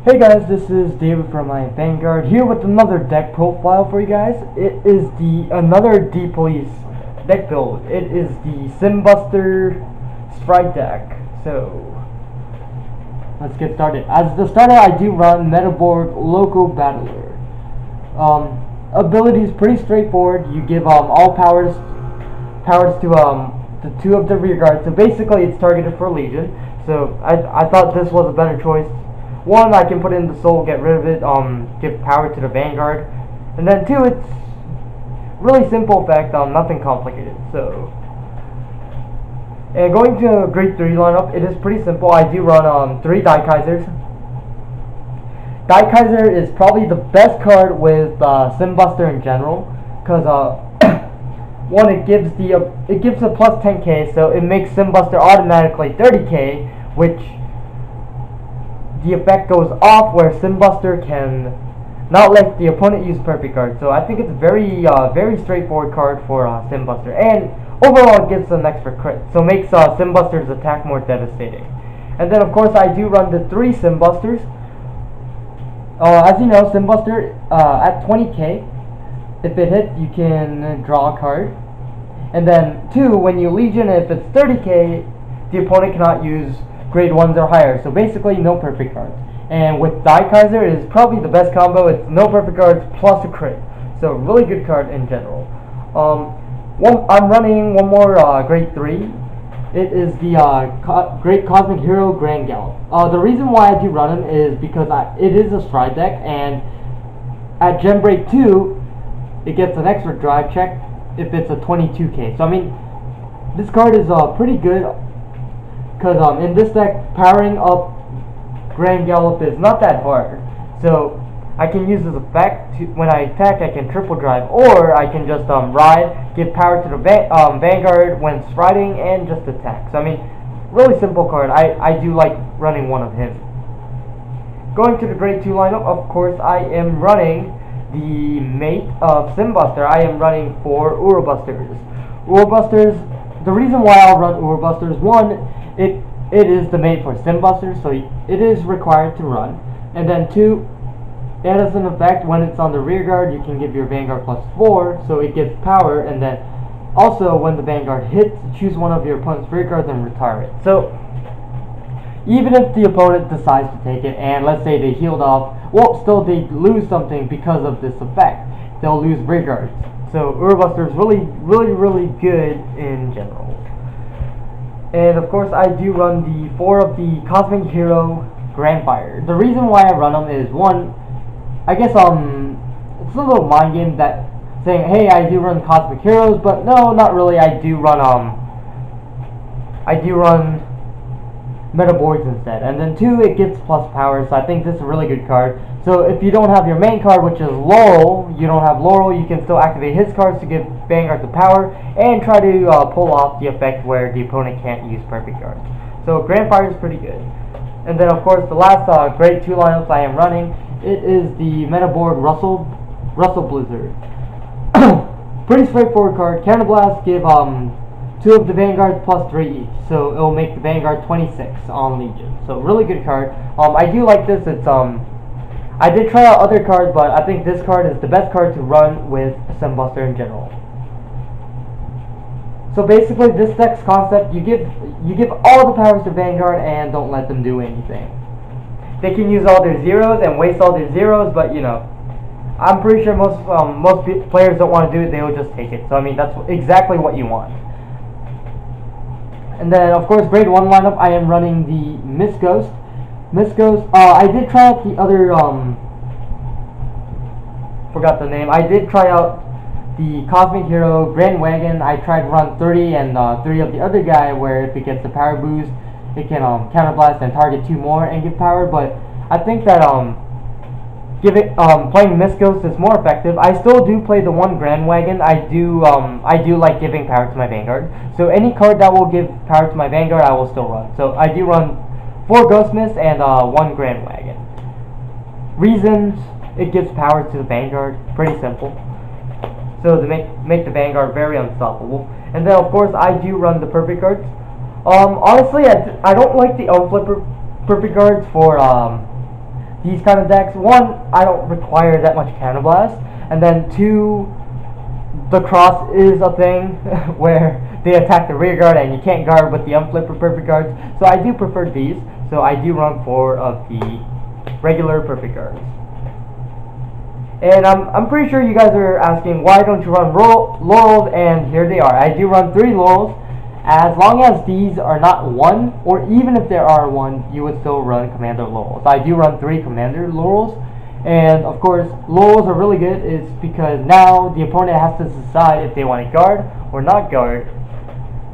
Hey guys, this is David from my Vanguard here with another deck profile for you guys. It is the another D Police deck build. It is the Simbuster Sprite deck. So let's get started. As the starter, I do run Metaborg Local Battler. Ability is pretty straightforward. You give all powers to the two of the rear guards. So basically, it's targeted for Legion. So I thought this was a better choice. One, I can put in the soul, get rid of it, give power to the Vanguard. And then two, it's really simple effect, nothing complicated. So, and going to a grade 3 lineup, it is pretty simple. I do run 3 Daikaisers. Daikaiser is probably the best card with Simbuster in general, because one, it gives a plus 10k, so it makes Simbuster automatically 30k, which the effect goes off where Simbuster can not let the opponent use perfect card. So I think it's very straightforward card for Simbuster, and overall it gets an extra crit, so it makes Simbuster's attack more devastating. And then of course I do run the 3 Simbusters. As you know, Simbuster at 20k, if it hits you can draw a card. And then 2, when you Legion, if it's 30k, the opponent cannot use grade 1s or higher, so basically no perfect cards. And with Daikaiser, it is probably the best combo. It's no perfect cards plus a crit, so really good card in general. I'm running one more grade 3. It is the Great Cosmic Hero Grand Gallop. The reason why I do run him is because it is a stride deck, and at Gem Break 2 it gets an extra drive check if it's a 22k. So I mean, this card is pretty good, because in this deck, powering up Grand Gallop is not that hard. So I can use this effect when I attack. I can triple drive, or I can just ride, give power to the Vanguard when striding, and just attack. So I mean, really simple card. I do like running one of him. Going to the grade 2 lineup, of course, I am running the mate of Simbuster. I am running 4 Urobusters. The reason why I'll run Urobusters, one, it is the mate for Simbuster, so it is required to run. And then 2, it has an effect when it's on the rear guard. You can give your Vanguard plus 4, so it gives power. And then also when the Vanguard hits, choose one of your opponent's rear guards and retire it. So even if the opponent decides to take it, and let's say they healed off, well, still they lose something because of this effect. They'll lose rear guards. So Urobuster is really good in general. And of course I do run the 4 of the Cosmic Hero Grandfire. The reason why I run them is, one, I guess it's a little mind game that saying, hey, I do run Cosmic Heroes, but no, not really. I do run Metaborgs instead. And then 2, it gives plus power, so I think this is a really good card. So if you don't have your main card, which is Laurel, you can still activate his cards to give Vanguard the power, and try to pull off the effect where the opponent can't use perfect cards. So Grandfire is pretty good. And then of course the last grade 2 lineups I am running, it is the Metaborg Russell Blizzard. Pretty straightforward card. Counterblast, give 2 of the Vanguards plus 3 each, so it will make the Vanguard 26 on Legion. So really good card. I do like this. It's I did try out other cards, but I think this card is the best card to run with Simbuster in general. So basically, this deck's concept, you give all the powers to Vanguard and don't let them do anything. They can use all their zeros and waste all their zeros, but you know, I'm pretty sure most players don't want to do it. They will just take it. So I mean, that's exactly what you want. And then of course, grade 1 lineup, I am running the Miss Ghost. I did try out the other forgot the name. I did try out the Cosmic Hero Grand Wagon. I tried to run 30 and 3 of the other guy, where if it gets the power boost, it can counterblast and target 2 more and give power. But I think that playing Miss Ghost is more effective. I still do play the 1 Grand Wagon. I do like giving power to my Vanguard. So any card that will give power to my Vanguard, I will still run. So I do run 4 Ghost Miss and 1 Grand Wagon. Reasons: it gives power to the Vanguard. Pretty simple. So to make the Vanguard very unstoppable. And then of course I do run the perfect cards. Honestly, I don't like the unflipper perfect cards for these kind of decks. One, I don't require that much Counterblast, and then two, the cross is a thing where they attack the rear guard and you can't guard with the unflip or perfect guards. So I do prefer these. So I do run 4 of the regular perfect guards. And I'm pretty sure you guys are asking, why don't you run laurels? And here they are. I do run 3 laurels. As long as these are not 1, or even if there are 1, you would still run commander laurels. I do run 3 commander laurels. And of course, laurels are really good. It's because now the opponent has to decide if they want to guard or not guard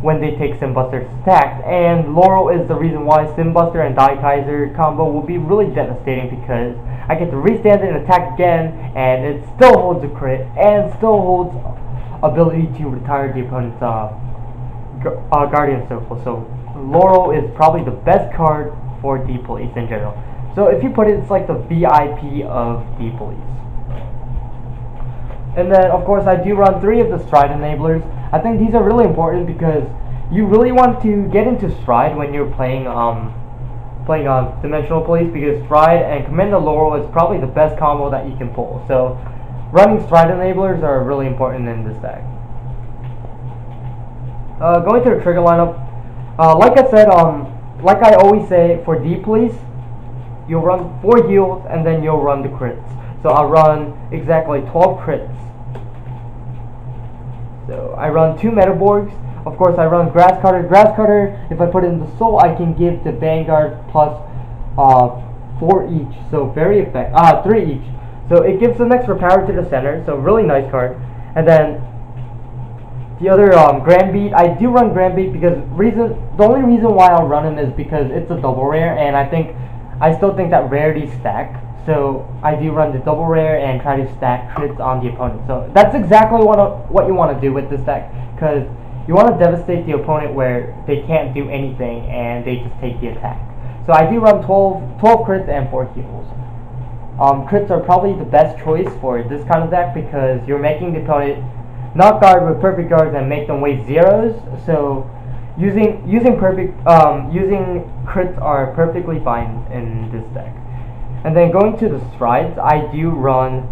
when they take Simbuster's attack. And laurel is the reason why Simbuster and Daikaiser combo will be really devastating, because I get to restand it and attack again, and it still holds a crit and still holds ability to retire the opponent's Guardian Circle. So laurel is probably the best card for D Police in general. So if you put it, it's like the VIP of D Police. And then of course I do run 3 of the Stride Enablers. I think these are really important because you really want to get into Stride when you're playing Dimensional Police, because Stride and Commander Laurel is probably the best combo that you can pull. So running Stride Enablers are really important in this deck. Going to the trigger lineup, like I said, like I always say, for D Police, you'll run 4 heals and then you'll run the crits. So I'll run exactly 12 crits. So I run 2 Metaborgs. Of course, I run Grass Cutter. Grass Cutter, if I put it in the Soul, I can give the Vanguard plus 4 each. So very effective. 3 each. So it gives some extra power to the center. So really nice card. And then the other Grand Beat, I do run Grand Beat because the only reason why I'll run him is because it's a double rare, and I still think that rarities stack. So I do run the double rare and try to stack crits on the opponent. So that's exactly what you want to do with this deck, because you want to devastate the opponent where they can't do anything and they just take the attack. So I do run 12 crits and 4 heals. Crits are probably the best choice for this kind of deck because you're making the opponent not guard with perfect guards and make them waste zeros. So using crits are perfectly fine in this deck. And then going to the strides, I do run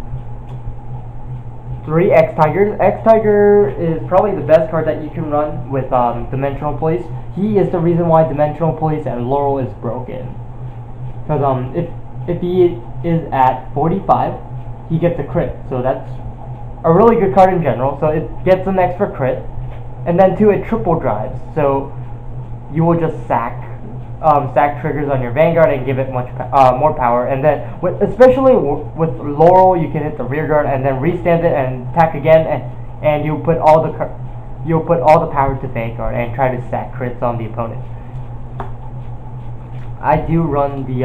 3 X-Tigers. X-Tiger is probably the best card that you can run with Dimensional Police. He is the reason why Dimensional Police and Laurel is broken. Because if he is at 45, he gets a crit. So that's a really good card in general. So it gets an extra crit. And then 2, it triple drives. So you will just sack triggers on your Vanguard and give it much more power. And then especially with Laurel, you can hit the rear guard and then restand it and attack again, and you'll put all the power to Vanguard and try to sack crits on the opponent. I do run the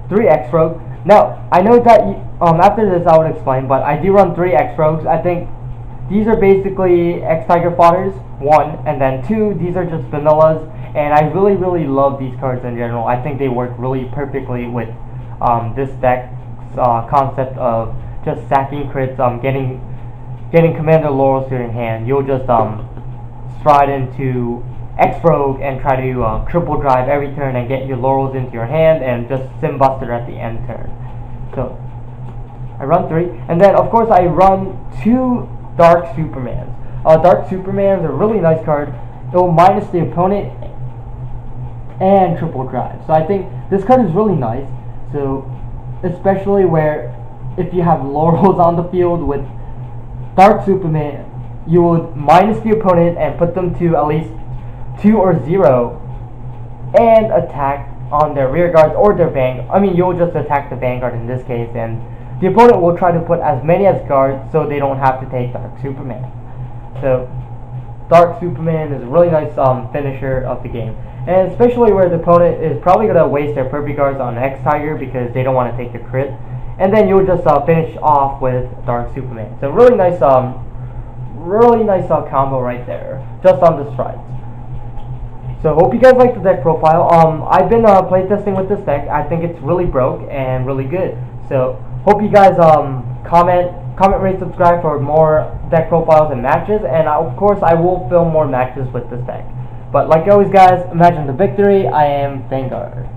3 X-Rogue. Now I know that after this I would explain, but I do run 3 X-Rogues. I think these are basically X-Tiger fodders, 1, and then 2, these are just vanillas. And I really love these cards in general. I think they work really perfectly with this deck's concept of just sacking crits, getting Commander Laurels to your hand. You'll just stride into X-Rogue and try to triple drive every turn and get your Laurels into your hand and just Simbuster at the end turn. So I run 3, and then of course I run 2 Dark Supermans. Dark Supermans are a really nice card. It will minus the opponent and triple drive. So I think this card is really nice. So especially where if you have Laurels on the field with Dark Superman, you would minus the opponent and put them to at least 2 or 0 and attack on their rear guards or their Vanguard. I mean, you'll just attack the Vanguard in this case, and the opponent will try to put as many as guards so they don't have to take Dark Superman. So Dark Superman is a really nice finisher of the game. And especially where the opponent is probably going to waste their perfect guards on X-Tiger because they don't want to take the crit. And then you'll just finish off with Dark Superman. So really nice combo right there, just on the strides. So hope you guys like the deck profile. I've been playtesting with this deck. I think it's really broke and really good. So hope you guys comment, rate, subscribe for more deck profiles and matches. And of course I will film more matches with this deck. But like always guys, imagine the victory. I am Vanguard.